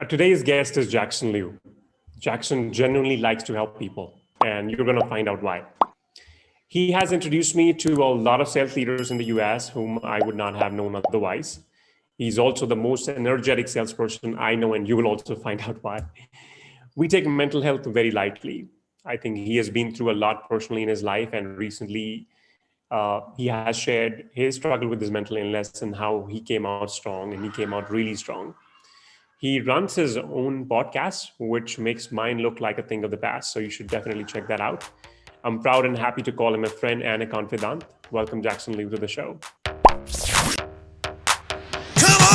Today's guest is Jackson Lieu. Jackson genuinely likes to help people, and you're going to find out why. He has introduced me to a lot of sales leaders in the US whom I would not have known otherwise. He's also the most energetic salesperson I know, and you will also find out why. We take mental health very lightly. I think he has been through a lot personally in his life, and recently he has shared his struggle with his mental illness and how he came out strong, and he came out really strong. He runs his own podcast, which makes mine look like a thing of the past. So you should definitely check that out. I'm proud and happy to call him a friend and a confidant. Welcome, Jackson Lieu, to the show. Come on!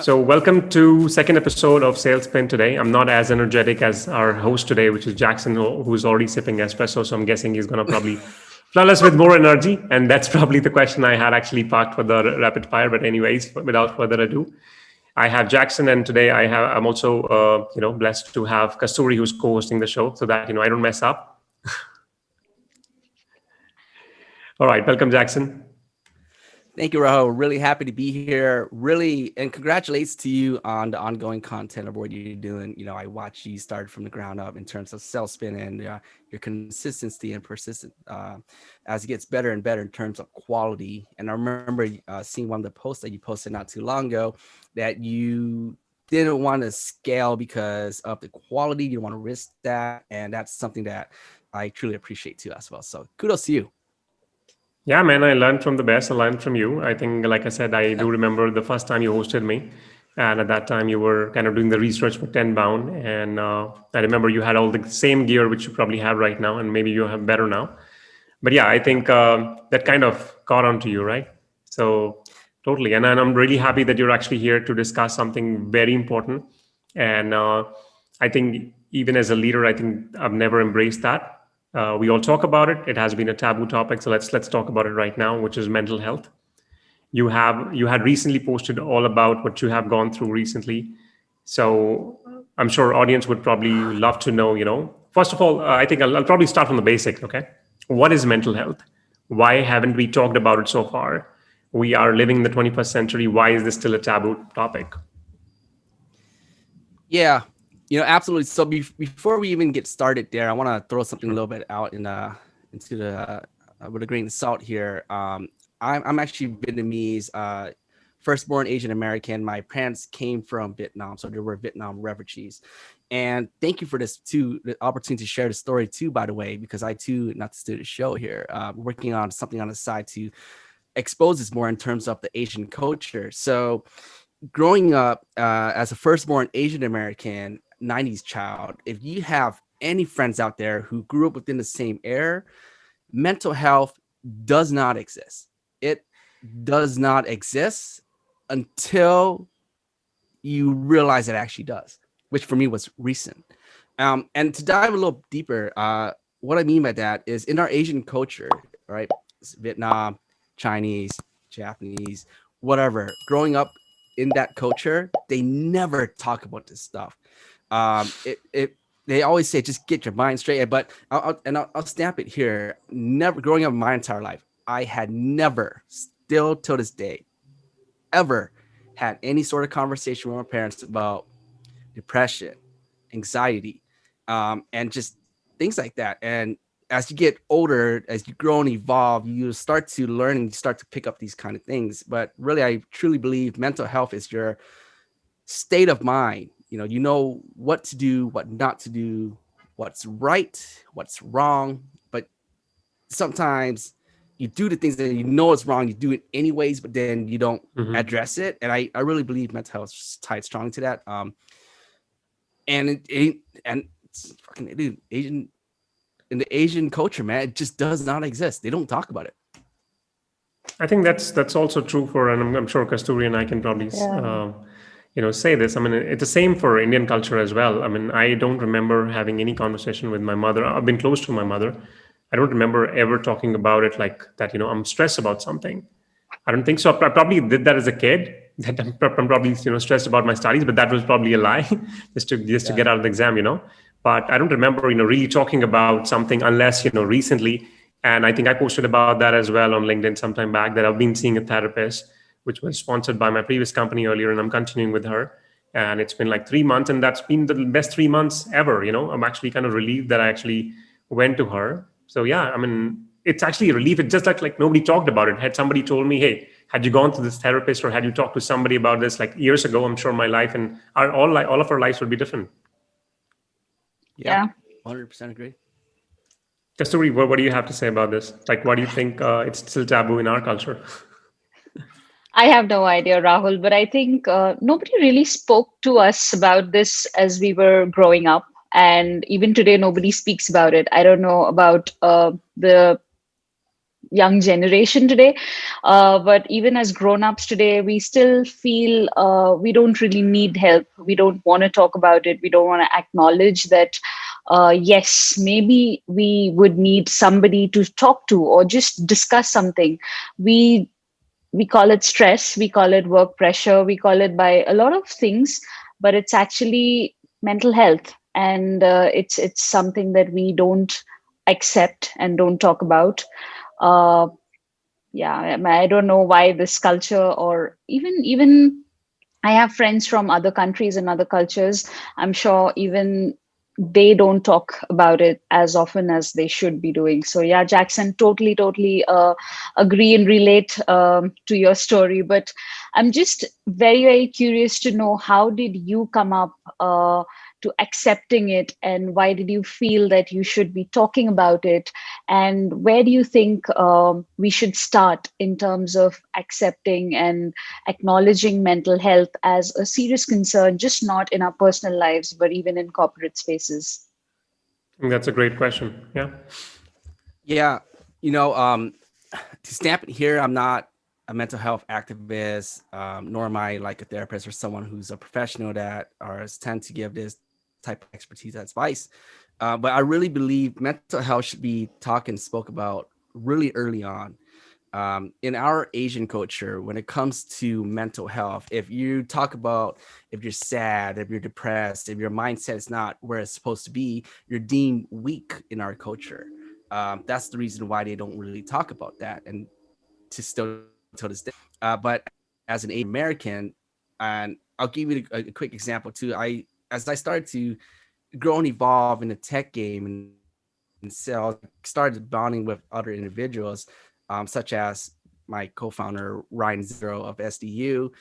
So welcome to second episode of Sales Spin today. I'm not as energetic as our host today, which is Jackson, who's already sipping espresso. So I'm guessing he's going to probably flood us with more energy. And that's probably the question I had actually parked for the rapid fire. But anyways, without further ado, I have Jackson, and today I'm also blessed to have Kasturi, who's co-hosting the show, so that I don't mess up. All right, welcome, Jackson. Thank you, Rahul. Really happy to be here. Really, and congratulations to you on the ongoing content of what you're doing. I watch you start from the ground up in terms of sales spin and your consistency and persistence as it gets better and better in terms of quality. And I remember seeing one of the posts that you posted not too long ago that you didn't want to scale because of the quality. You don't want to risk that. And that's something that I truly appreciate too as well. So kudos to you. Yeah, man, I learned from the best. I learned from you. I think, like I said, I do remember the first time you hosted me. And at that time, you were kind of doing the research for 10 Bound. And I remember you had all the same gear, which you probably have right now, and maybe you have better now. But yeah, I think that kind of caught on to you, right? So totally. And I'm really happy that you're actually here to discuss something very important. And I think even as a leader, I think I've never embraced that. We all talk about it. It has been a taboo topic. So let's talk about it right now, which is mental health. You had recently posted all about what you have gone through recently. So I'm sure audience would probably love to know, first of all, I think I'll probably start from the basic. Okay. What is mental health? Why haven't we talked about it so far? We are living in the 21st century. Why is this still a taboo topic? Yeah. Absolutely. So before we even get started there, I want to throw something a little bit out into the with a grain of salt here. I'm actually Vietnamese, firstborn Asian American. My parents came from Vietnam, so they were Vietnam refugees. And thank you for this too, the opportunity to share the story too, by the way, because I too, not to do the show here, working on something on the side to expose this more in terms of the Asian culture. So growing up as a firstborn Asian American, 90s child, if you have any friends out there who grew up within the same era, mental health does not exist. It does not exist until you realize it actually does, which for me was recent. And to dive a little deeper, what I mean by that is in our Asian culture, right? Vietnam, Chinese, Japanese, whatever, growing up in that culture, they never talk about this stuff. They always say just get your mind straight, but I'll stamp it here. Never, growing up my entire life, I had never, still till this day, ever had any sort of conversation with my parents about depression, anxiety, and just things like that. And as you get older, as you grow and evolve, you start to learn and you start to pick up these kind of things. But really, I truly believe mental health is your state of mind. You know what to do, what not to do, what's right, what's wrong. But sometimes you do the things that you know is wrong, you do it anyways, but then you don't address it. And I really believe mental health is tied strong to that. And it's fucking Asian, in the Asian culture, man, it just does not exist. They don't talk about it. I think that's also true for, and I'm sure Kasturi and I can probably say this. I mean, it's the same for Indian culture as well. I mean, I don't remember having any conversation with my mother. I've been close to my mother. I don't remember ever talking about it like that. I'm stressed about something. I don't think so. I probably did that as a kid. That I'm probably stressed about my studies, but that was probably a lie, just to get out of the exam. But I don't remember really talking about something unless recently. And I think I posted about that as well on LinkedIn sometime back, that I've been seeing a therapist, which was sponsored by my previous company earlier, and I'm continuing with her. And it's been like 3 months, and that's been the best 3 months ever. I'm actually kind of relieved that I actually went to her. So yeah, I mean, it's actually a relief. It's just like nobody talked about it. Had somebody told me, hey, had you gone to this therapist or had you talked to somebody about this like years ago, I'm sure my life and all of our lives would be different. Yeah, Yeah. 100% agree. Kasturi, what do you have to say about this? Like, why do you think it's still taboo in our culture? I have no idea, Rahul, but I think nobody really spoke to us about this as we were growing up. And even today, nobody speaks about it. I don't know about the young generation today, but even as grown-ups today, we still feel we don't really need help. We don't want to talk about it. We don't want to acknowledge that, yes, maybe we would need somebody to talk to or just discuss something. We call it stress, we call it work pressure, we call it by a lot of things, but it's actually mental health, and it's something that we don't accept and don't talk about. uh, yeah, I don't know why this culture, or even I have friends from other countries and other cultures. I'm sure even they don't talk about it as often as they should be doing. So yeah, Jackson, totally agree and relate to your story. But I'm just very curious to know, how did you come up to accepting it, and why did you feel that you should be talking about it, and where do you think we should start in terms of accepting and acknowledging mental health as a serious concern, just not in our personal lives, but even in corporate spaces? I think that's a great question. Yeah. Yeah, you know, to stamp it here, I'm not a mental health activist, nor am I like a therapist or someone who's a professional that or tend to give this type of expertise advice. But I really believe mental health should be talked and spoke about really early on. In our Asian culture, when it comes to mental health, if you talk about if you're sad, if you're depressed, if your mindset is not where it's supposed to be, you're deemed weak in our culture. That's the reason why they don't really talk about that, and to still to this day. But as an Asian American, and I'll give you a quick example too. As I started to grow and evolve in the tech game and sales, started bonding with other individuals, such as my co-founder Ryan Zero of SDU.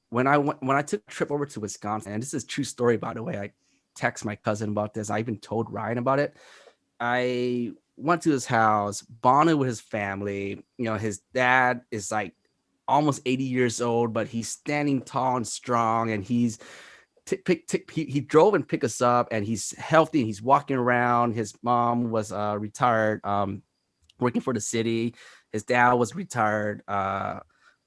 When I took a trip over to Wisconsin, and this is a true story, by the way. I text my cousin about this. I even told Ryan about it. I went to his house, bonded with his family. His dad is like almost 80 years old, but he's standing tall and strong, and he drove and picked us up, and he's healthy and he's walking around. His mom was retired, working for the city. His dad was retired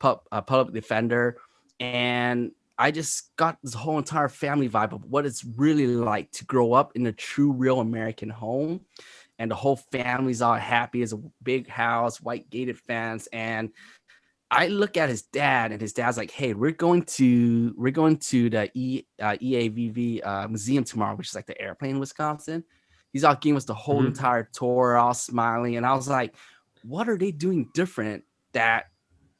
public defender, and I just got this whole entire family vibe of what it's really like to grow up in a true, real American home, and the whole family's all happy. It's a big house, white gated fence, and I look at his dad, and his dad's like, "Hey, we're going to the EAVV museum tomorrow, which is like the airplane in Wisconsin." He's all giving us the whole Mhm. entire tour, all smiling, and I was like, "What are they doing different that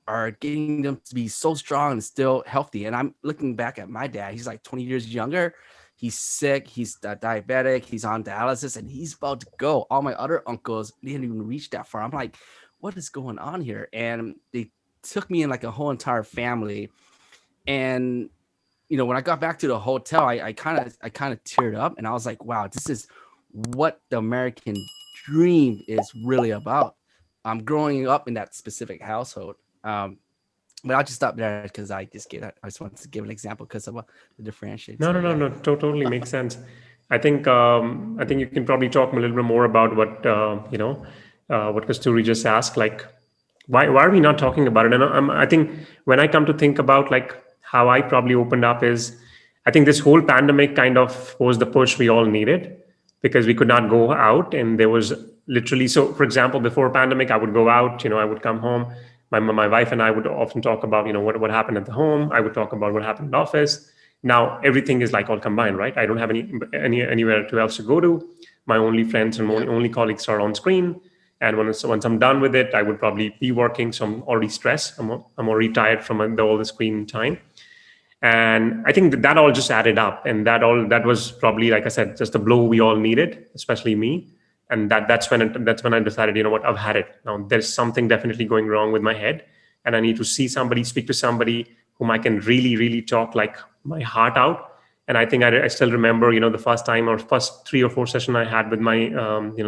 are getting them to be so strong and still healthy?" And I'm looking back at my dad. He's like 20 years younger. He's sick. He's diabetic. He's on dialysis, and he's about to go. All my other uncles didn't even reach that far. I'm like, what is going on here? And they took me in like a whole entire family. And when I got back to the hotel, I kind of teared up, and I was like, wow, this is what the American dream is really about. I'm growing up in that specific household. But I'll just stop there because I just wanted to give an example because of the differentiate. No, So no, no, yeah. no. Totally makes sense. I think you can probably talk a little bit more about what Kasturi just asked. Like, why are we not talking about it? And I think when I come to think about like how I probably opened up is, I think this whole pandemic kind of was the push we all needed, because we could not go out, and there was literally, so for example, before pandemic, I would go out, I would come home. My wife and I would often talk about what happened at the home. I would talk about what happened in the office. Now everything is like all combined, right? I don't have anywhere to else to go to. My only friends and Yep. only colleagues are on screen. And once I'm done with it, I would probably be working. So I'm already stressed. I'm already tired from all the screen time. And I think that all just added up, and that was probably, like I said, just the blow we all needed, especially me. And that's when I decided, you know what, I've had it. Now there's something definitely going wrong with my head, and I need to see somebody, speak to somebody whom I can really, really talk like my heart out. And I think I still remember, the first time or first 3 or 4 sessions I had with my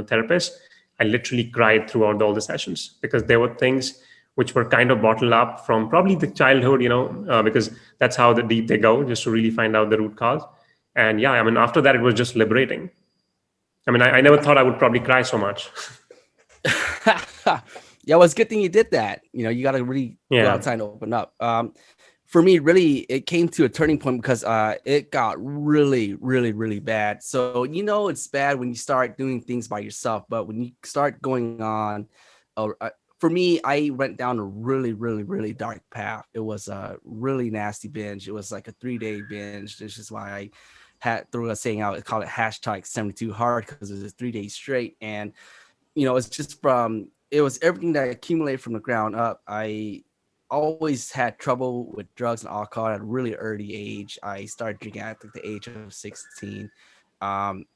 therapist. I literally cried throughout all the sessions because there were things which were kind of bottled up from probably the childhood, because that's how the deep they go, just to really find out the root cause. And yeah, I mean, after that, it was just liberating. I mean, I never thought I would probably cry so much. Yeah, well, it's a good thing you did that. You got to really go Yeah. outside and open up. For me, really, it came to a turning point because it got really, really, really bad. So, it's bad when you start doing things by yourself, but when you start going on, for me, I went down a really, really, really dark path. It was a really nasty binge. It was like a 3-day binge. This is why I threw a saying out, call it hashtag 72 hard, because it was 3 days straight. And, it's just it was everything that accumulated from the ground up. I always had trouble with drugs and alcohol at a really early age. I started drinking at the age of 16. Um,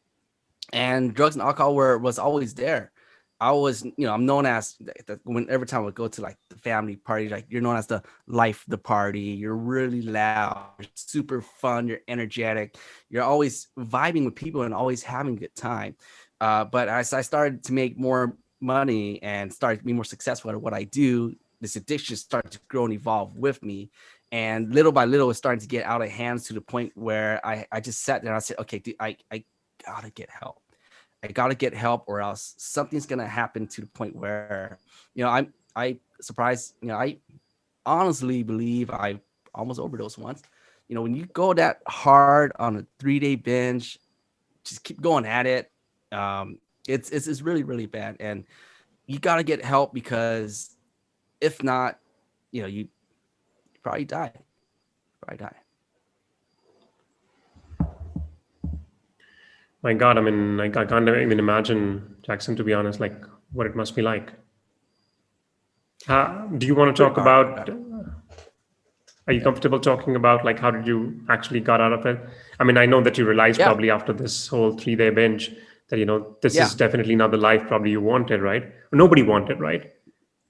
and drugs and alcohol was always there. I was, I'm known as when every time I would go to like the family party, like you're known as the life of the party. You're really loud, you're super fun, you're energetic, you're always vibing with people and always having a good time. But as I started to make more money and started to be more successful at what I do, this addiction started to grow and evolve with me. And little by little, it's starting to get out of hands to the point where I just sat there and I said, okay, dude, I gotta get help. I gotta get help, or else something's gonna happen to the point where, I surprised, I honestly believe I almost overdosed once. When you go that hard on a 3-day binge, just keep going at it. It's really, really bad, and you gotta get help, because if not, you probably die. My God, I mean, I can't even imagine, Jackson, to be honest, like what it must be like. Do you want to Pretty talk hard. about? Are you comfortable talking about like how did you actually got out of it? I mean, I know that you realized Yeah, probably after this whole 3-day binge that this yeah, is definitely not the life probably you wanted, right? Nobody wanted, right?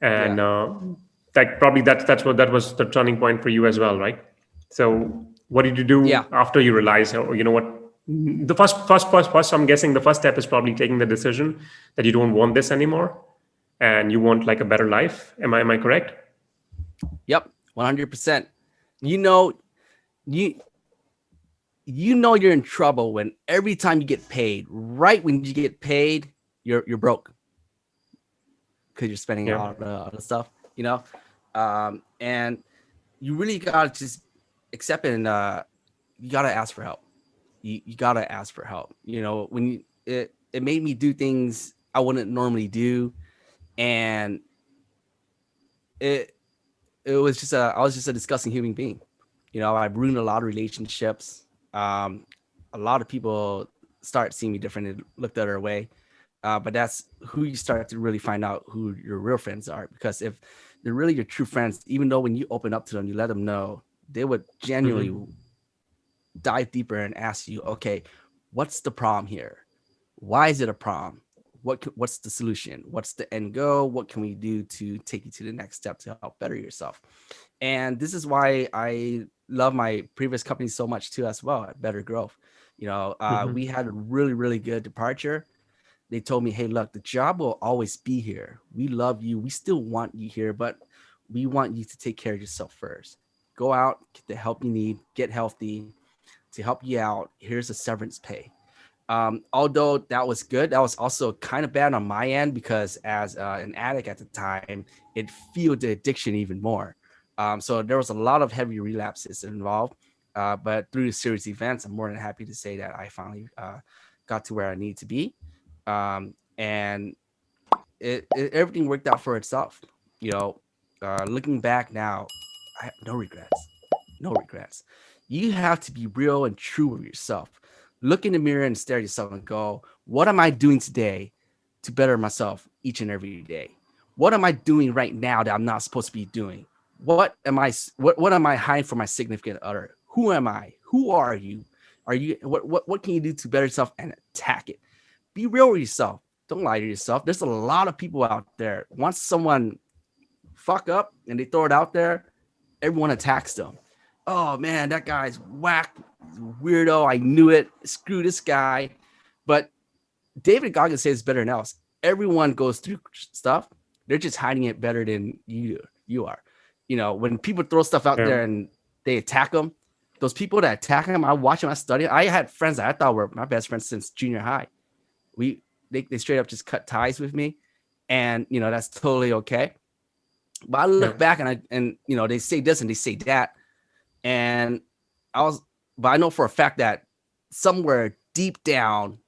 And yeah, that probably that was the turning point for you as well, right? So what did you yeah. do after you realized? Oh, you know what? The first. I'm guessing the first step is probably taking the decision that you don't want this anymore, and you want like a better life. Am I correct? Yep, 100%. You know, you you're in trouble when every time you get paid, right when you get paid, you're broke because you're spending Yeah. all the stuff, and you really gotta just accept it, and you gotta ask for help. You gotta ask for help. When it made me do things I wouldn't normally do, and it it was just I was just a disgusting human being. I've ruined a lot of relationships. A lot of people start seeing me different and look the other way. But that's who you start to really find out who your real friends are. Because if they're really your true friends, even though when you open up to them, you let them know, they would genuinely Hmm. dive deeper and ask you, okay, what's the problem here? Why is it a problem? What's the solution? What's the end goal? What can we do to take you to the next step to help better yourself? And this is why I love my previous company so much too, as well, at Better Growth. Hmm. We had a really, really good departure. They told me, hey, look, the job will always be here. We love you. We still want you here, but we want you to take care of yourself first. Go out, get the help you need, get healthy. To help you out, here's a severance pay. Although that was good, that was also kind of bad on my end, because as an addict at the time, it fueled the addiction even more. So there was a lot of heavy relapses involved. But through the series of events, I'm more than happy to say that I finally got to where I need to be. And everything worked out for itself. Looking back now, I have no regrets. No regrets. You have to be real and true with yourself. Look in the mirror and stare at yourself and go, what am I doing today to better myself each and every day? What am I doing right now that I'm not supposed to be doing? What am I hiding from my significant other? Who am I? Who are you? What can you do to better yourself and attack it? Be real with yourself. Don't lie to yourself. There's a lot of people out there. Once someone fuck up and they throw it out there, everyone attacks them. Oh man, that guy's whack, weirdo. I knew it. Screw this guy. But David Goggins says better than else. Everyone goes through stuff. They're just hiding it better than you are. When people throw stuff out there and they attack them, those people that attack them, I watch them, I study. I had friends that I thought were my best friends since junior high. They straight up just cut ties with me, and that's totally okay. But I look back and they say this and they say that, and but I know for a fact that somewhere deep down,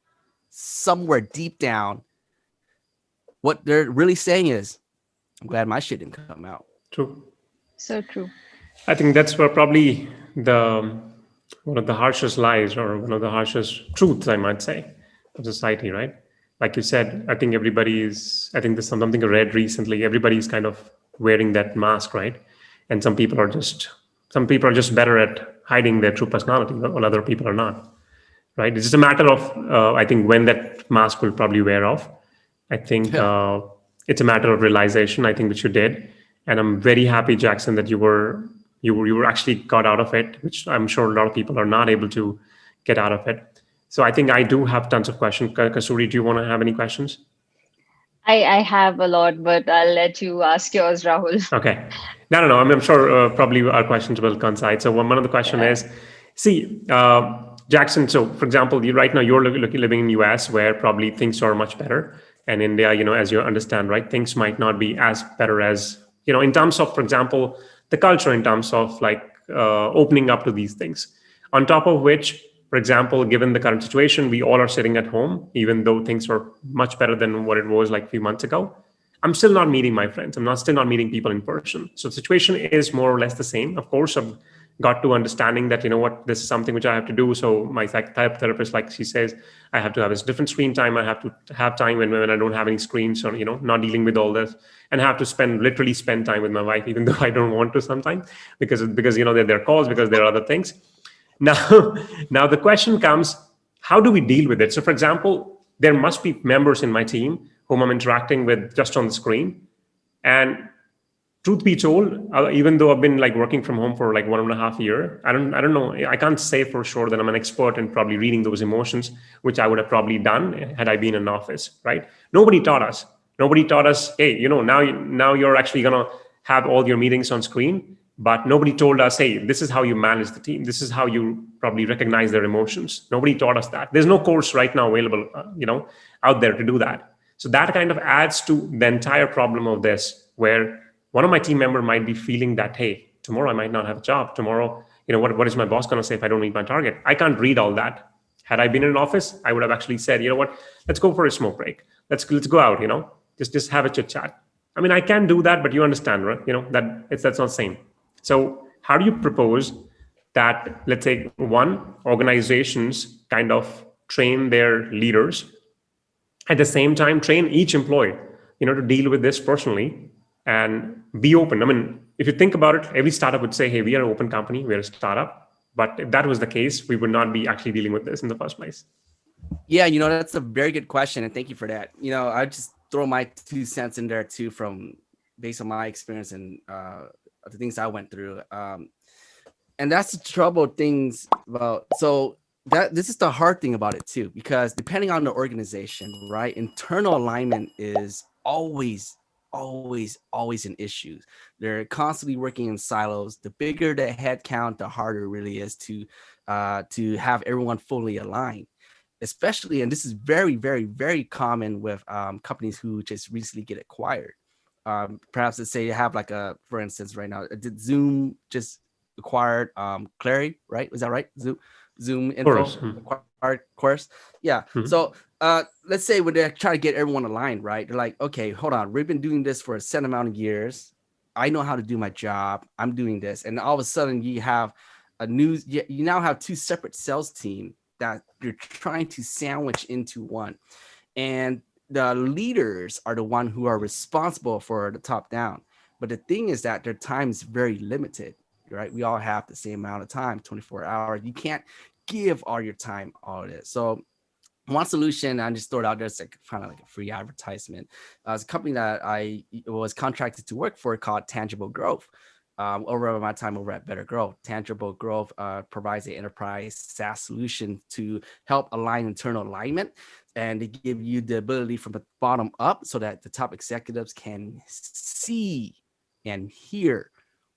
what they're really saying is, I'm glad my shit didn't come out. True. So true. I think that's where probably one of the harshest lies, or one of the harshest truths, I might say, of society, right? Like you said, I think there's something I read recently. Everybody's kind of wearing that mask, right? And some people are just better at hiding their true personality, while other people are not, right? It's just a matter of, I think, when that mask will probably wear off. I think it's a matter of realization, I think, which you did. And I'm very happy, Jackson, that you were actually got out of it, which I'm sure a lot of people are not able to get out of it. So I think I do have tons of questions. Kasturi, do you want to have any questions? I have a lot, but I'll let you ask yours, Rahul. Okay. No. I'm sure probably our questions will coincide. So one of the question is, see, Jackson, so for example, right now you're living in US, where probably things are much better. And India, as you understand, right, things might not be as better as, in terms of, for example, the culture, in terms of like opening up to these things. On top of which, for example, given the current situation, we all are sitting at home, even though things are much better than what it was like a few months ago. I'm still not meeting my friends. Still not meeting people in person. So the situation is more or less the same. Of course, I've got to understanding that, this is something which I have to do. So my therapist, like she says, I have to have this different screen time. I have to have time when I don't have any screens, or, not dealing with all this, and have to literally spend time with my wife, even though I don't want to sometimes, because there are calls, because there are other things. Now the question comes, how do we deal with it? So for example, there must be members in my team whom I'm interacting with just on the screen. And truth be told, even though I've been like working from home for like 1.5 years, I don't know. I can't say for sure that I'm an expert in probably reading those emotions, which I would have probably done had I been in an office, right? Nobody taught us, hey, now you're actually going to have all your meetings on screen. But nobody told us, hey, this is how you manage the team. This is how you probably recognize their emotions. Nobody taught us that. There's no course right now available, out there to do that. So that kind of adds to the entire problem of this, where one of my team member might be feeling that, hey, tomorrow I might not have a job. Tomorrow, what is my boss going to say if I don't meet my target? I can't read all that. Had I been in an office, I would have actually said, let's go for a smoke break. Let's go out, just have a chit chat. I can do that, but you understand, right? That's not the same. So how do you propose that, let's say, organizations kind of train their leaders, at the same time train each employee, to deal with this personally and be open? If you think about it, every startup would say, hey, we are an open company, we're a startup. But if that was the case, we would not be actually dealing with this in the first place. Yeah, that's a very good question. And thank you for that. I just throw my 2 cents in there too, based on my experience and the things I went through. And that's the trouble things about. So this is the hard thing about it too, because depending on the organization, right? Internal alignment is always an issue. They're constantly working in silos. The bigger the head count, the harder it really is to have everyone fully aligned. Especially, and this is very, very, very common with companies who just recently get acquired. Perhaps let's say you have for instance, right now, did Zoom just acquired Clary, right? Is that right? Zoom info acquired Course. Yeah. Mm-hmm. So let's say when they're trying to get everyone aligned, right? They're like, okay, hold on. We've been doing this for a set amount of years. I know how to do my job. I'm doing this. And all of a sudden you have you now have 2 separate sales teams that you're trying to sandwich into one. And the leaders are the one who are responsible for the top down. But the thing is that their time is very limited, right? We all have the same amount of time, 24 hours. You can't give all your time all of it. So one solution, I just throw it out there, it's like kind of like a free advertisement. It's a company that I was contracted to work for called Tangible Growth. Over my time over at Better Growth, Tangible Growth provides an enterprise SaaS solution to help align internal alignment, and they give you the ability from the bottom up so that the top executives can see and hear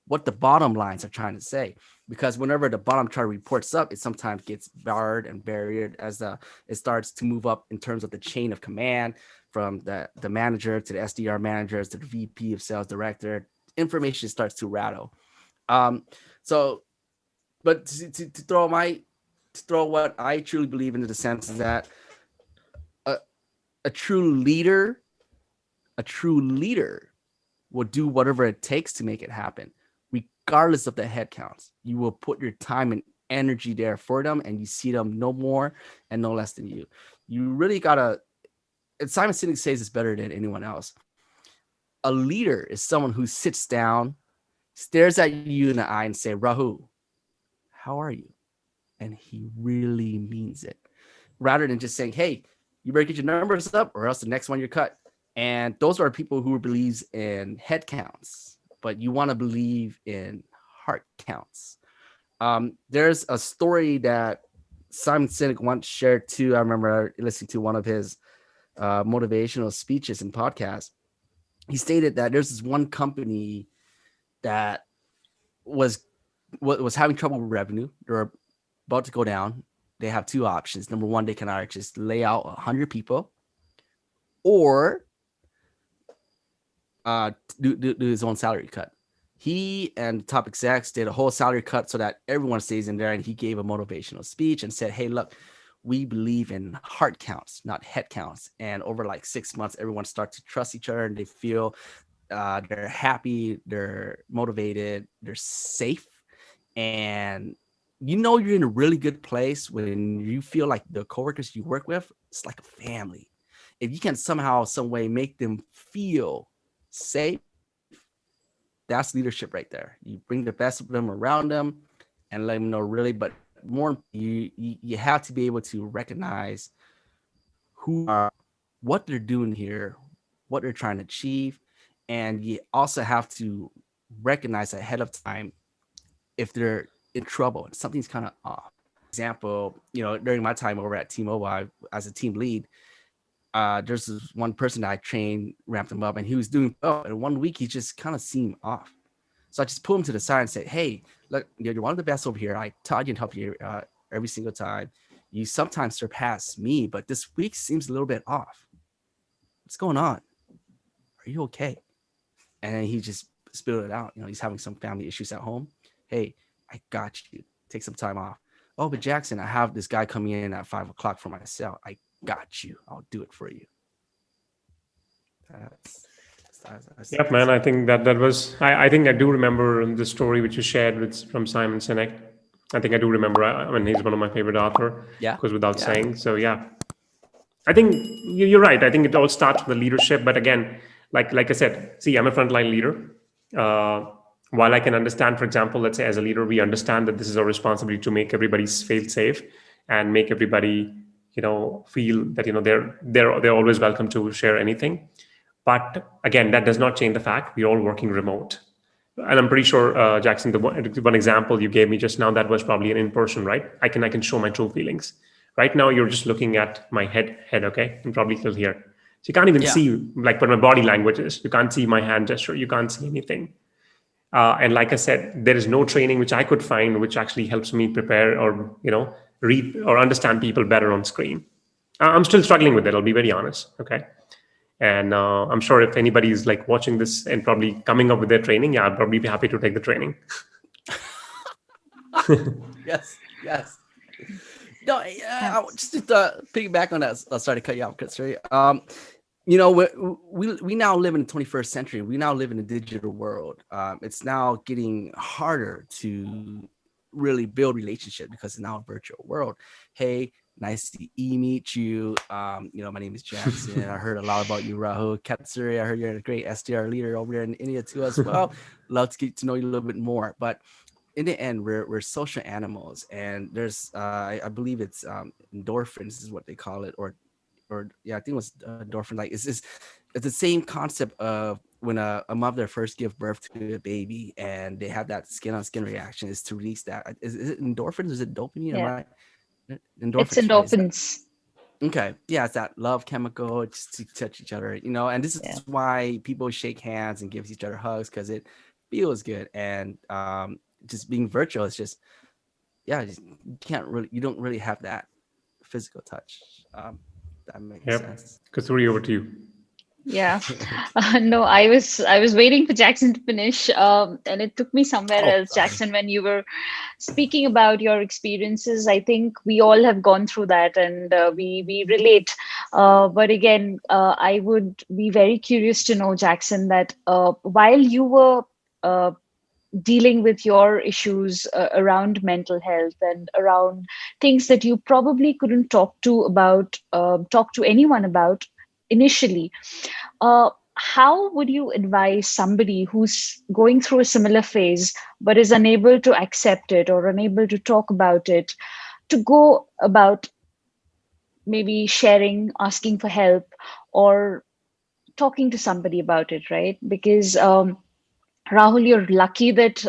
what the bottom lines are trying to say. Because whenever the bottom chart reports up, it sometimes gets barred and buried as it starts to move up in terms of the chain of command from the manager to the SDR managers to the VP of sales director. Information starts to rattle. So, but to throw what I truly believe into the sense is that a, a true leader, a true leader will do whatever it takes to make it happen, regardless of the head counts. You will put your time and energy there for them, and you see them no more and no less than you. You really gotta. And Simon Sinek says it's better than anyone else. A leader is someone who sits down, stares at you in the eye, and say, "Rahul, how are you?" And he really means it, rather than just saying, "Hey, you better get your numbers up, or else the next one you're cut." And those are people who believes in head counts, but you want to believe in heart counts. There's a story that Simon Sinek once shared too. I remember listening to one of his motivational speeches and podcasts. He stated that there's this one company that was having trouble with revenue. They're about to go down. They have two options. Number one, they can either just lay out 100 people, or do his own salary cut. He and top execs did a whole salary cut so that everyone stays in there. And he gave a motivational speech and said, "Hey, look, we believe in heart counts, not head counts." And over like 6 months, everyone starts to trust each other, and they feel they're happy, they're motivated, they're safe. And you're in a really good place when you feel like the coworkers you work with, it's like a family. If you can somehow, some way make them feel safe, that's leadership right there. You bring the best of them around them and let them know really, but more, you have to be able to recognize who are, what they're doing here, what they're trying to achieve. And you also have to recognize ahead of time if they're in trouble and something's kind of off. Example, during my time over at T-Mobile, as a team lead, there's this one person that I trained, ramped him up, and he was doing well. And 1 week, he just kind of seemed off. So I just pulled him to the side and said, "Hey, look, you're one of the best over here. I taught you and helped you every single time. You sometimes surpass me, but this week seems a little bit off. What's going on? Are you okay?" And then he just spilled it out. He's having some family issues at home. "Hey, I got you. Take some time off." "Oh, but Jackson, I have this guy coming in at 5 o'clock for my cell." "I got you. I'll do it for you." Yep, man. I think that was. I think I do remember the story which you shared from Simon Sinek. I think I do remember. I mean, he's one of my favorite author. Yeah. Goes without saying. So yeah, I think you're right. I think it all starts with the leadership. But again, like I said, see, I'm a frontline leader. While I can understand, for example, let's say as a leader, we understand that this is our responsibility to make everybody feel safe and make everybody, feel that they're always welcome to share anything. But again, that does not change the fact we're all working remote. And I'm pretty sure, Jackson, the one example you gave me just now, that was probably an in-person, right? I can show my true feelings. Right now, you're just looking at my head, okay, and probably still here. So you can't even see like what my body language is. You can't see my hand gesture. You can't see anything. And like I said, there is no training which I could find which actually helps me prepare or read or understand people better on screen. I'm still struggling with it. I'll be very honest. Okay. And I'm sure if anybody is like watching this and probably coming up with their training, yeah, I'd probably be happy to take the training. Yes. No, just to piggyback on that. I'll sorry to cut you off, Kasturi. We now live in the 21st century. We now live in a digital world. It's now getting harder to really build relationships because it's now a virtual world. Hey, Nice to meet you. My name is Jackson. I heard a lot about you, Rahul. Katsuri, I heard you're a great SDR leader over there in India too as well. Love to get to know you a little bit more. But in the end, we're social animals, and there's I believe it's endorphins is what they call it, or yeah, I think it was endorphin. Like it's the same concept of when a mother first give birth to a baby and they have that skin on skin reaction is to release that. Is it endorphins? Is it dopamine? Am Yeah, I it's endorphins? Right? Is that endorphins. okay? Yeah, it's that love chemical just to touch each other, and this is Yeah. why people shake hands and give each other hugs because it feels good. And just being virtual is just you don't really have that physical touch. That makes Yep. sense. Kasturi, over to you. Yeah. No, I was waiting for Jackson to finish, and it took me somewhere Oh, else. sorry. Jackson, when you were speaking about your experiences, I think we all have gone through that, and we relate. But again, I would be very curious to know, Jackson, that while you were uh, dealing with your issues around mental health and around things that you probably couldn't talk to anyone about initially, how would you advise somebody who's going through a similar phase but is unable to accept it or unable to talk about it to go about maybe sharing, asking for help, or talking to somebody about it, right? Because Rahul, you're lucky that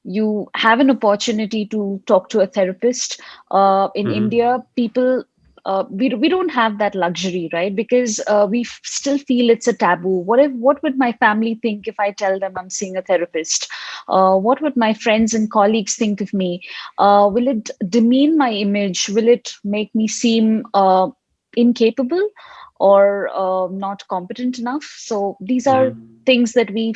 you have an opportunity to talk to a therapist. In Hmm. India, people we don't have that luxury, right? Because still feel it's a taboo. What would my family think if I tell them I'm seeing a therapist? What would my friends and colleagues think of me? Will it demean my image? Will it make me seem incapable or not competent enough? So these are Hmm. things that we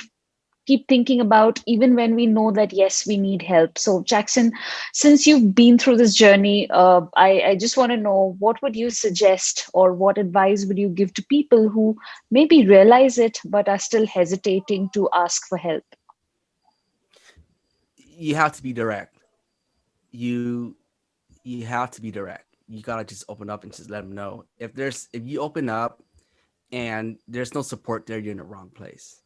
keep thinking about even when we know that yes, we need help. So Jackson, since you've been through this journey, I just want to know, what would you suggest or what advice would you give to people who maybe realize it but are still hesitating to ask for help? You have to be direct. You you have to be direct. You gotta just open up and just let them know. If you open up and there's no support there, you're in the wrong place.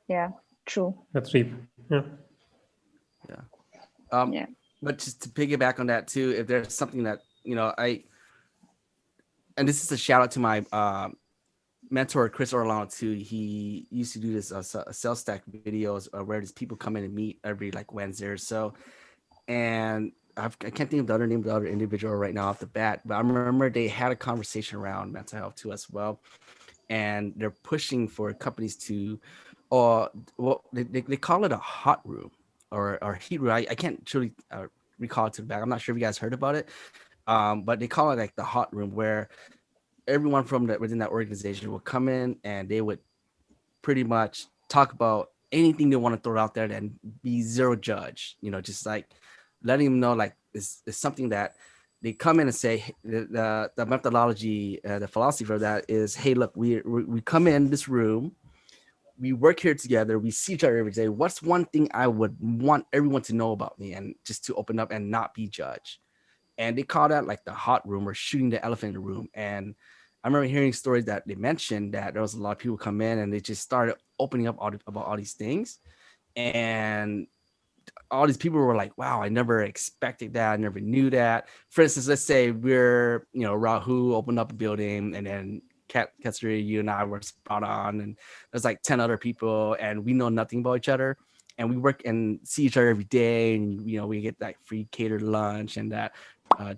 Yeah, true. That's deep. Yeah. Yeah. Um, Yeah. but just to piggyback on that too, if there's something that I and this is a shout out to my mentor Chris Orlando too. He used to do this sales stack videos where these people come in and meet every like Wednesday or so, and I can't think of the other name of the other individual right now off the bat, but I remember they had a conversation around mental health too as well, and they're pushing for companies to, or well, they call it a hot room or heat room. I can't truly recall it to the back. I'm not sure if you guys heard about it, but they call it like the hot room where everyone from that within that organization will come in and they would pretty much talk about anything they want to throw out there and be zero judge, just like letting them know like it's something that they come in and say the methodology, the philosophy for that is, hey, look, we come in this room, we work here together, we see each other every day. What's one thing I would want everyone to know about me, and just to open up and not be judged. And they call that like the hot room or shooting the elephant in the room. And I remember hearing stories that they mentioned that there was a lot of people come in and they just started opening up about all these things, and all these people were like, wow, I never expected that, I never knew that. For instance, let's say we're, Rahu opened up a building, and then Kasturi, you and I were brought on, and there's like 10 other people, and we know nothing about each other, and we work and see each other every day, and we get that free catered lunch and that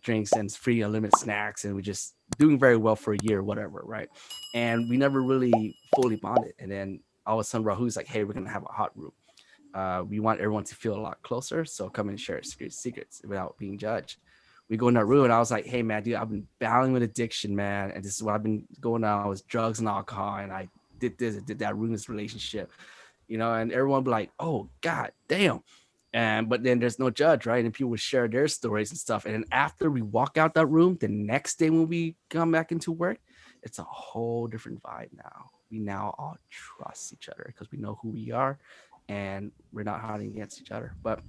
drinks and free unlimited snacks, and we just doing very well for a year, whatever, right? And we never really fully bonded, and then all of a sudden Rahu's like, hey, we're gonna have a hot room. We want everyone to feel a lot closer, so come and share secrets without being judged. We go in that room, and I was like, hey man, dude, I've been battling with addiction, man, and this is what I've been going on with drugs and alcohol, and I did this, I did that, ruined this relationship, and everyone be like, oh god damn. And but then there's no judge, right? And people would share their stories and stuff. And then after we walk out that room, the next day when we come back into work, it's a whole different vibe now. We now all trust each other because we know who we are, and we're not hiding against each other. But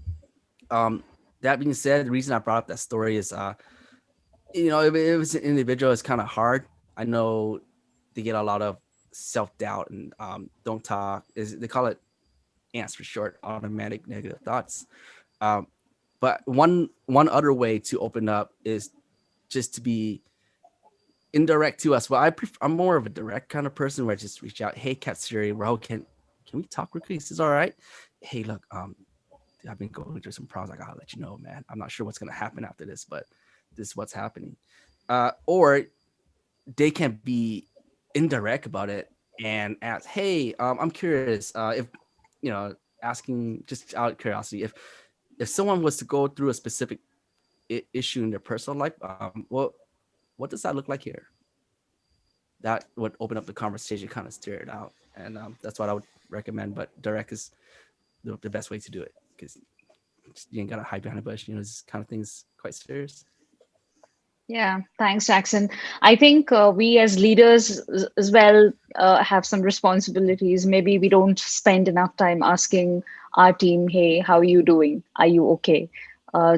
um That being said, the reason I brought up that story is, if it was an individual, it's kind of hard. I know they get a lot of self doubt and don't talk. Is they call it ants for short, automatic negative thoughts. Um, but one other way to open up is just to be indirect to us. Well, I'm more of a direct kind of person where I just reach out. Hey, Katsuri, Rahul, can we talk quickly? Is this all right? Hey, look, I've been going through some problems. I gotta let you know, man. I'm not sure what's gonna happen after this, but this is what's happening. Or they can be indirect about it and ask, hey, I'm curious if asking just out of curiosity, if someone was to go through a specific issue in their personal life, well, what does that look like here? That would open up the conversation, kind of steer it out, and that's what I would recommend. But direct is the best way to do it, because you ain't gotta hide behind a bush. This kind of thing's quite serious. Yeah, thanks, Jackson. I think we as leaders as well have some responsibilities. Maybe we don't spend enough time asking our team, "Hey, how are you doing? Are you okay?"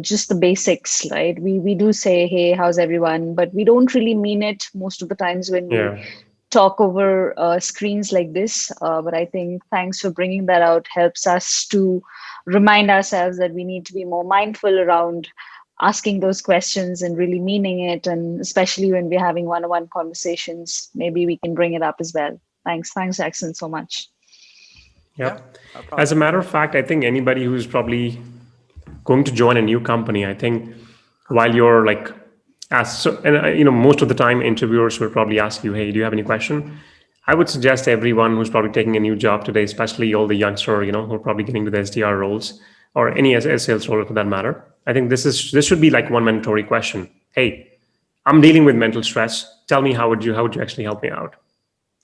Just the basics, right? We do say, "Hey, how's everyone?" But we don't really mean it most of the times when we Yeah. talk over screens like this. But I think thanks for bringing that out helps us to remind ourselves that we need to be more mindful around asking those questions and really meaning it. And especially when we're having one-on-one conversations, maybe we can bring it up as well. Thanks, Jackson, so much. Yeah, Yep. no As a problem. matter of fact, I think anybody who's probably going to join a new company, I think while you're like, as so, and most of the time interviewers will probably ask you, hey, do you have any question? I would suggest everyone who's probably taking a new job today, especially all the youngster, who are probably getting to the SDR roles or any sales role for that matter. I think this should be like one mandatory question. Hey, I'm dealing with mental stress. Tell me how would you actually help me out?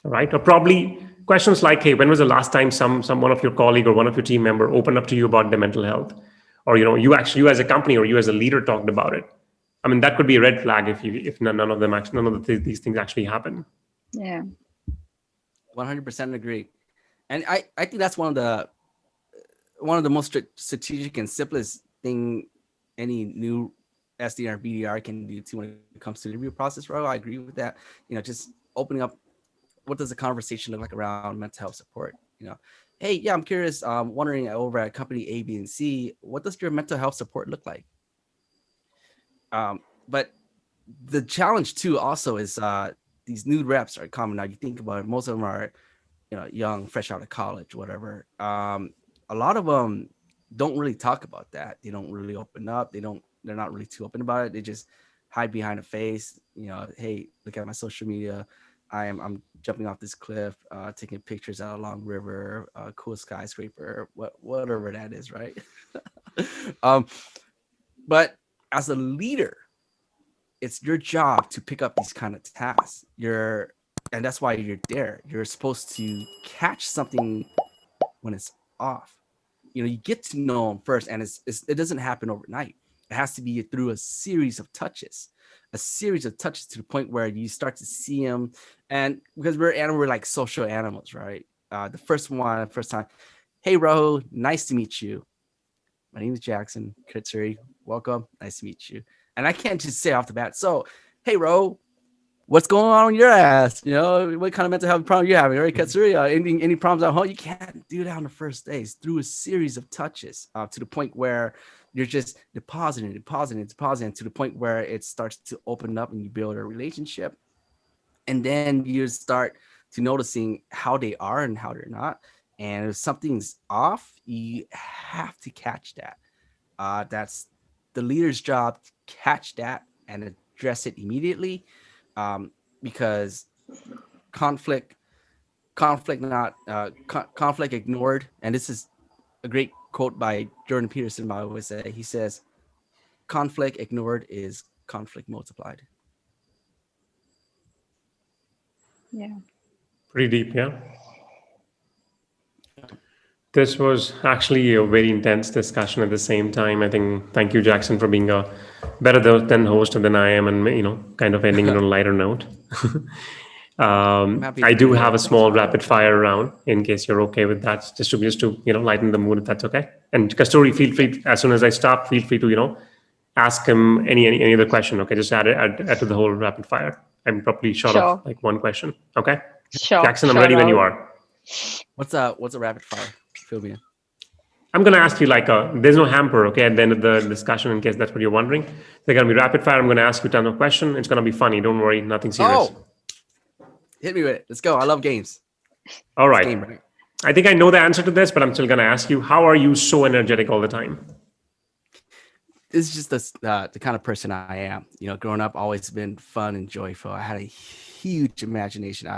All right. Or probably questions like, hey, when was the last time some one of your colleague or one of your team member opened up to you about their mental health? Or you as a company or you as a leader talked about it. I mean, that could be a red flag if none of these things actually happen. Yeah. 100% agree. And I think that's one of the most strategic and simplest thing any new SDR BDR can do too when it comes to the interview process. Bro, I agree with that. Just opening up, what does the conversation look like around mental health support? Hey, yeah, I'm curious. Wondering over at company A, B, and C, what does your mental health support look like? But the challenge too also is these new reps are coming out. You think about it, most of them are young, fresh out of college, whatever. A lot of them don't really talk about that. They don't really open up. They're not really too open about it. They just hide behind a face. Hey, look at my social media. I'm jumping off this cliff, taking pictures out a long river, cool skyscraper, whatever that is, right? But as a leader, it's your job to pick up these kind of tasks. And that's why you're there. You're supposed to catch something when it's off. You get to know them first, and it doesn't happen overnight. It has to be through a series of touches to the point where you start to see them. And because we're like social animals, right? The first time, hey, Rahul, nice to meet you. My name is Jackson Katsuri. Welcome. Nice to meet you. And I can't just say off the bat, so, hey, Rahul, what's going on your ass? What kind of mental health problem you having, right, Katsuri? Any problems at home? You can't do that on the first day. It's through a series of touches to the point where you're just depositing to the point where it starts to open up and you build a relationship. And then you start to noticing how they are and how they're not. And if something's off, you have to catch that. That's the leader's job, to catch that and address it immediately. Because conflict ignored, and this is a great quote by Jordan Peterson. I always say, he says, conflict ignored is conflict multiplied. Yeah. Pretty deep, yeah. This was actually a very intense discussion at the same time. I think thank you, Jackson, for being a better than host than I am, and kind of ending it on a lighter note. happy I to do hear have a it. Thanks, small Rahul. rapid fire round in case you're okay with that, just to lighten the mood if that's okay. And Kasturi, feel Yeah. free as soon as I stop, feel free to ask him any other question. Okay, just add to the whole rapid fire. I'm probably short of Sure, like one question. Okay, sure, Jackson, I'm sure, ready when you Rahul. are. What's a rapid fire? Fill me in. I'm gonna ask you like there's no hamper, okay, at the end of the discussion in case that's what you're wondering. They're gonna be rapid fire. I'm gonna ask you a ton of questions. It's gonna be funny. Don't worry, nothing serious. Oh, hit me with it. Let's go. I love games. All It's right. game, right? I think I know the answer to this, but I'm still gonna ask you. How are you so energetic all the time? This is just the kind of person I am. Growing up, always been fun and joyful. I had a huge imagination.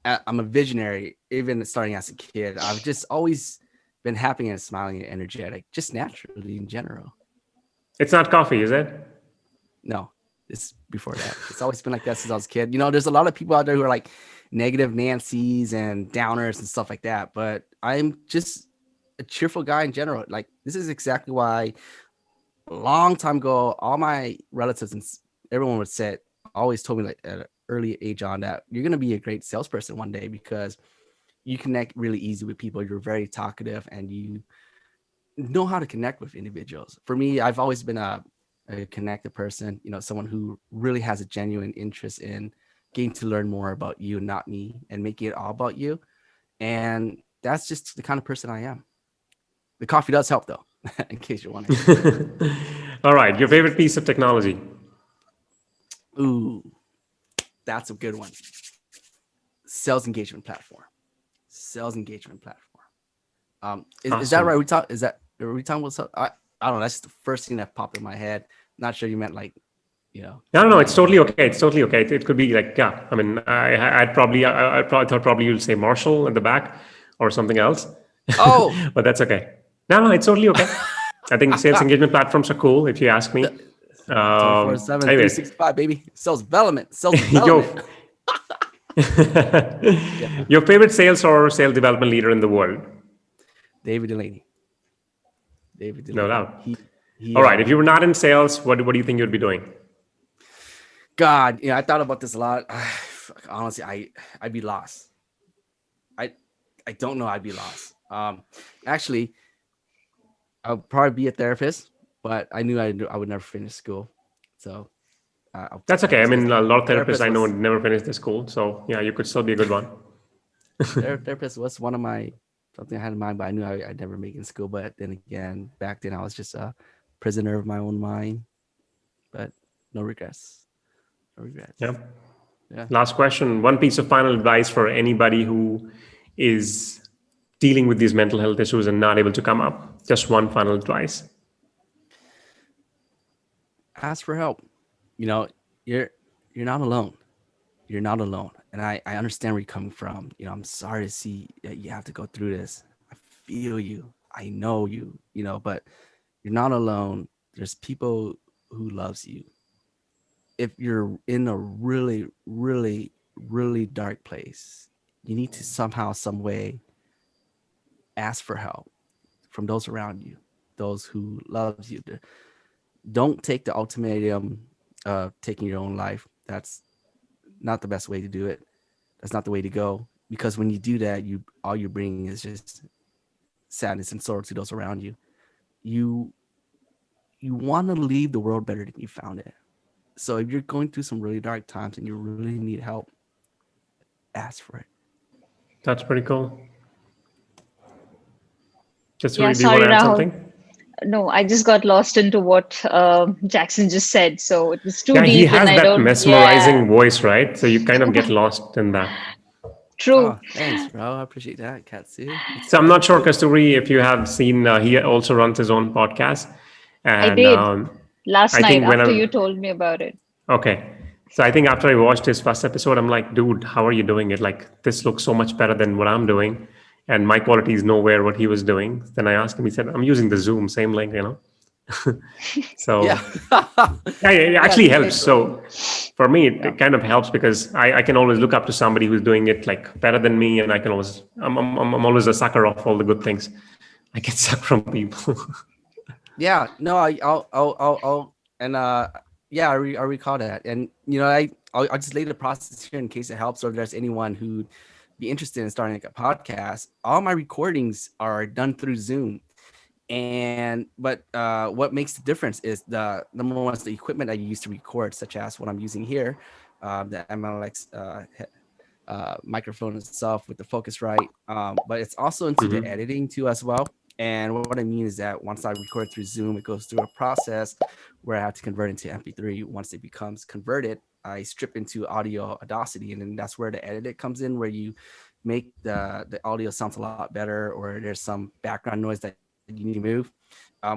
I'm a visionary, even starting as a kid. I've just always been happy and smiling and energetic, just naturally in general. It's not coffee, is it? No, it's before that. It's always been like that since I was a kid. There's a lot of people out there who are like negative Nancy's and downers and stuff like that, but I'm just a cheerful guy in general. Like, this is exactly why a long time ago, all my relatives and everyone would say, always told me like at an early age on that you're going to be a great salesperson one day because you connect really easy with people. You're very talkative and you know how to connect with individuals. For me, I've always been a connected person, someone who really has a genuine interest in getting to learn more about you, not me, and making it all about you. And that's just the kind of person I am. The coffee does help though, in case you're wondering. All right. Your favorite piece of technology? Ooh, that's a good one. Sales engagement platform. Sales engagement platform. Is that Awesome. right? Are we talking about? I don't know. That's just the first thing that popped in my head. Not sure you meant like, No, something no, that it's would. totally okay. It's totally okay. It could be like, yeah. I mean, I probably thought probably you'll say Marshall at the back or something else, Oh, but that's okay. No, no, it's totally okay. I think sales engagement platforms are cool, if you ask me. 24/7, Anyways, 365, baby. Sales development. Sales your development. Yeah. your favorite sales or sales development leader in the world, David Delaney. David no Delaney. doubt. He All right, if you were not in sales, what do you think you'd be doing? God, I thought about this a lot. Honestly, I'd be lost. I I don't know. I'd be lost. Actually, I'll probably be a therapist, but I knew I would never finish school. So I'll That's pick okay. I therapist because mean, a lot of therapists therapist I know was never finished the school, so yeah, you could still be a good one. therapist was one of my something I had in mind, but I knew I'd never make it in school. But then again, back then I was just a prisoner of my own mind. But no regrets. No regrets. Yeah. Yeah. Last question. One piece of final advice for anybody who is dealing with these mental health issues and not able to come up. Just one final advice. Ask for help. You know, you're you're not alone. You're not alone. And I understand where you're coming from. I'm sorry to see that you have to go through this. I feel you. I know you, but you're not alone. There's people who loves you. If you're in a really, really, really dark place, you need to somehow, some way ask for help from those around you, those who loves you. Don't take the ultimatum of taking your own life. That's not the best way to do it. That's not the way to go. Because when you do that, all you're bringing is just sadness and sorrow to those around you. You you want to leave the world better than you found it. So if you're going through some really dark times and you really need help, ask for it. That's pretty cool. Just Yeah, do you want sorry, to add Rahul. something? No, I just got lost into what Jackson just said. So it was too Yeah, he deep, and has I that don't. Yeah, mesmerizing voice, right? So you kind of get lost in that. true. Oh, thanks, bro. I appreciate that, Katsu. So I'm not sure, Kasturi, if you have seen, he also runs his own podcast. I And did last I night think when after I, you told me about it. okay. So I think after I watched his first episode, I'm like, dude, how are you doing it? Like, this looks so much better than what I'm doing. And my quality is nowhere what he was doing. Then I asked him, he said, I'm using the Zoom, same link. Yeah. So yeah, it Yeah, actually it's helps. okay, bro. So for me, Yeah. it kind of helps because I can always look up to somebody who's doing it like better than me. And I can always, I'm always a sucker of all the good things. I get suck from people. Yeah, no, I'll and yeah, I recall that, and I'll just lay the process here in case it helps, or if there's anyone who'd be interested in starting a podcast. All my recordings are done through Zoom. But what makes the difference is the number one is the equipment I use to record, such as what I'm using here, the MLX microphone itself with the Focusrite. But it's also into the Mhm. editing too as well. And what I mean is that once I record through Zoom, it goes through a process where I have to convert into MP3. Once it becomes converted, I strip into audio Audacity, and then that's where the edit comes in, where you make the audio sounds a lot better, or there's some background noise that you need to move.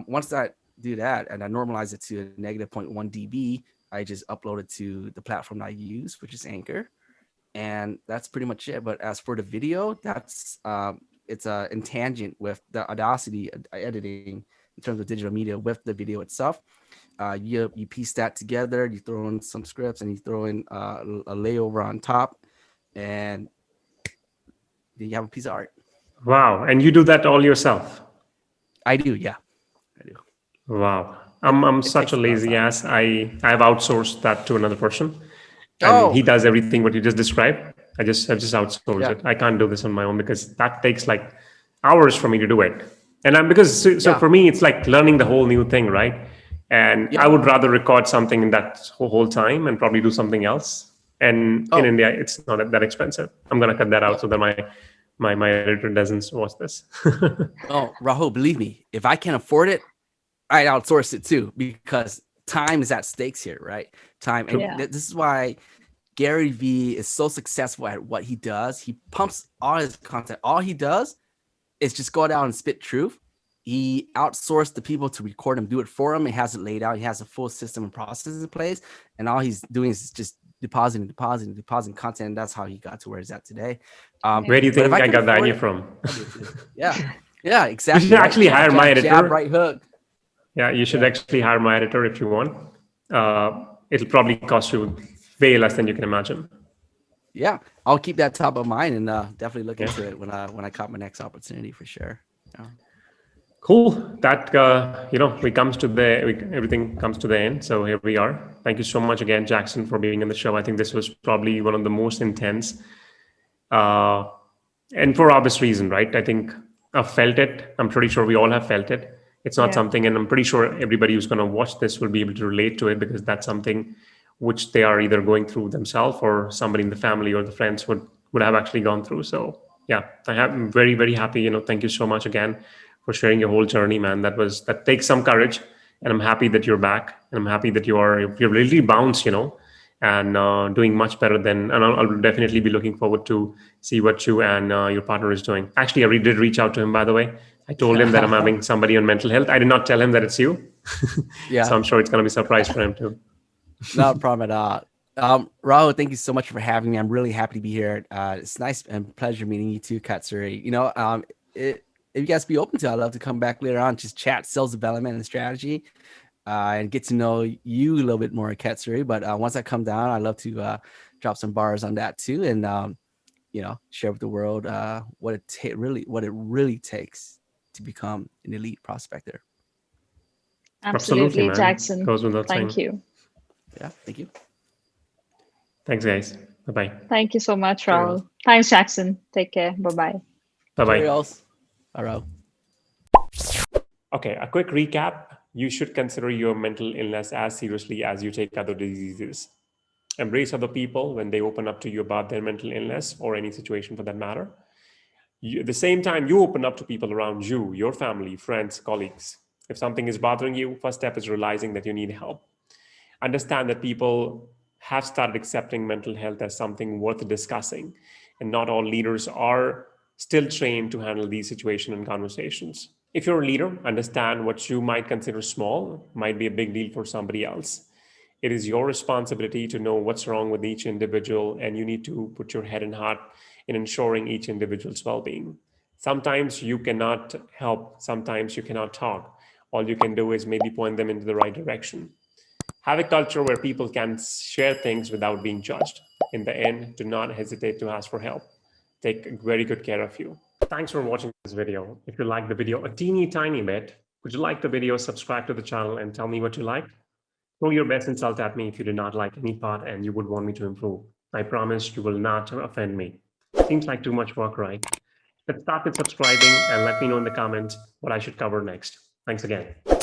Once I do that and I normalize it to a negative 0.1 dB, I just upload it to the platform I use, which is Anchor, and that's pretty much it. But as for the video, that's it's in tangent with the Audacity editing in terms of digital media with the video itself. You piece that together, you throw in some scripts, and you throw in a layover on top, and then you have a piece of art. Wow. And you do that all yourself? I do, yeah, I do. Wow. It, I'm it such takes a a lot of lazy time. ass. I've outsourced that to another person, and he Oh, does everything what you just described. I've just outsourced yeah, it. I can't do this on my own because that takes like hours for me to do it. And I'm because so yeah, for me it's like learning the whole new thing, right? And I yeah. would rather record something in that whole time and probably do something else. And in Oh, India, it's not that expensive. I'm gonna cut that out oh, so that my editor doesn't watch this. oh, Rahul, believe me, if I can afford it, I'd outsource it too, because time is at stakes here, right? Time, and Yeah. this is why Gary Vee is so successful at what he does. He pumps all his content. All he does is just go down and spit truth. He outsourced the people to record him, do it for him. He has it laid out. He has a full system and process in place. And all he's doing is just depositing content. And that's how he got to where he's at today. Where do you But if think I I can got the afford idea it, from? I'll do it too. Yeah. Yeah, You should exactly. Right. actually Jab, hire my jab, jab, editor. right hook. Yeah, you should Yeah. actually hire my editor if you want. It'll probably cost you way less than you can imagine. Yeah. I'll keep that top of mind and definitely look Yeah. into it when I caught my next opportunity for sure. Yeah. Cool. That we comes to everything comes to the end. So here we are. Thank you so much again, Jackson, for being on the show. I think this was probably one of the most intense, uh, and for obvious reason, right? I think I've felt it. I'm pretty sure we all have felt it. It's not Yeah. something, and I'm pretty sure everybody who's going to watch this will be able to relate to it because that's something which they are either going through themselves or somebody in the family or the friends would have actually gone through. So yeah, I'm very very happy. Thank you so much again for sharing your whole journey, man. That takes some courage, and I'm happy that you're back, and I'm happy that you're really bounced, and doing much better than. And I'll definitely be looking forward to see what you and your partner is doing. Actually, did reach out to him, by the way. I told him that I'm having somebody on mental health. I did not tell him that it's you, so Yeah. I'm sure it's going to be a surprise for him too. Not a problem at all. Rahul, thank you so much for having me. I'm really happy to be here. It's nice and pleasure meeting you too, Katsuri. If you guys be open to it, I'd love to come back later on, just chat sales development and strategy, and get to know you a little bit more, Katsuri. But once I come down, I'd love to drop some bars on that too, and share with the world what it really takes to become an elite prospector. Absolutely, Absolutely, man. Jackson. Goes without Thank saying. you. Yeah, thank you. Thanks, guys. Bye bye. Thank you so much, Cheerios. Rahul. Thanks, Jackson. Take care. Bye bye. Bye bye. Cheerios. All right. Okay, a quick recap. You should consider your mental illness as seriously as you take other diseases. Embrace other people when they open up to you about their mental illness or any situation for that matter. At the same time, you open up to people around you, your family, friends, colleagues. If something is bothering you, first step is realizing that you need help. Understand that people have started accepting mental health as something worth discussing, and not all leaders are still trained to handle these situations and conversations. If you're a leader, understand what you might consider small might be a big deal for somebody else. It is your responsibility to know what's wrong with each individual, and you need to put your head and heart in ensuring each individual's well being. Sometimes you cannot help, sometimes you cannot talk. All you can do is maybe point them into the right direction. Have a culture where people can share things without being judged. In the end, do not hesitate to ask for help. Take very good care of you. Thanks for watching this video. If you liked the video a teeny tiny bit, would you like the video, subscribe to the channel and tell me what you liked? Throw your best insult at me if you did not like any part and you would want me to improve. I promise you will not offend me. Seems like too much work, right? Let's start with subscribing and let me know in the comments what I should cover next. Thanks again.